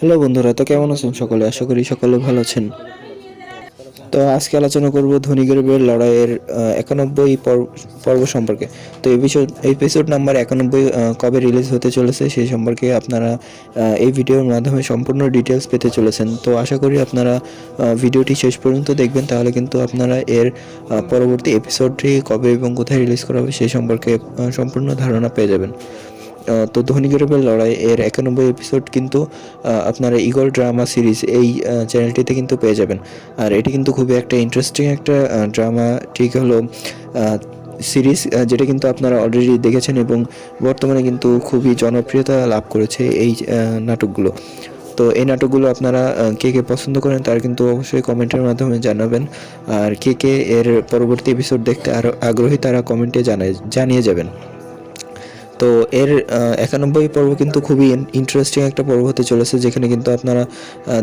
Hello বন্ধুরা, তো কেমন আছেন সকলে? আশা করি সকলে ভালো আছেন। তো আজকে আলোচনা করব ধনী গরিবের লড়াইয়ের 91 পর্ব সম্পর্কে। তো এপিসোড নাম্বার 91 কবে রিলিজ হতে চলেছে সেই সম্পর্কে আপনারা এই ভিডিওর মাধ্যমে সম্পূর্ণ ডিটেলস পেতে চলেছেন। তো আশা করি আপনারা ভিডিওটি শেষ পর্যন্ত দেখবেন, তাহলে কিন্তু আপনারা এর পরবর্তী এপিসোডটি কবে এবং কোথায় রিলিজ করা হবে সেই সম্পর্কে সম্পূর্ণ ধারণা পেয়ে যাবেন। তো ধনী গরিবের লড়াই এর 91 এপিসোড কিন্তু আপনারা ইগল ড্রামা সিরিজ এই চ্যানেলটিতে কিন্তু পেয়ে যাবেন। আর এটি কিন্তু খুবই একটা ইন্টারেস্টিং একটা ড্রামা ঠিক হলো সিরিজ, যেটা কিন্তু আপনারা অলরেডি দেখেছেন এবং বর্তমানে কিন্তু খুবই জনপ্রিয়তা লাভ করেছে এই নাটকগুলো। তো এই নাটকগুলো আপনারা কে কে পছন্দ করেন তারা কিন্তু অবশ্যই কমেন্টের মাধ্যমে জানাবেন। আর কে কে এর পরবর্তী এপিসোড দেখতে আরও আগ্রহী তারা কমেন্টে জানিয়ে যাবেন। তো এর 91 পর্ব কিন্তু খুবই ইন্টারেস্টিং একটা পর্ব হতে চলেছে, যেখানে কিন্তু আপনারা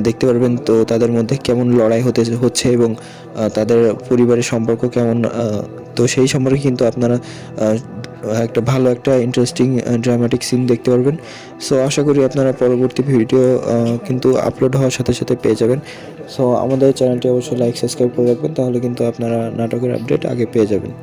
দেখতে পারবেন তো তাদের মধ্যে কেমন লড়াই হচ্ছে এবং তাদের পরিবারের সম্পর্ক কেমন। তো সেই সম্পর্কে কিন্তু আপনারা একটা ভালো একটা ইন্টারেস্টিং ড্রামাটিক সিন দেখতে পারবেন। সো আশা করি আপনারা পরবর্তী ভিডিও কিন্তু আপলোড হওয়ার সাথে সাথে পেয়ে যাবেন। সো আমাদের চ্যানেলটি অবশ্যই লাইক সাবস্ক্রাইব করে রাখবেন, তাহলে কিন্তু আপনারা নাটকের আপডেট আগে পেয়ে যাবেন।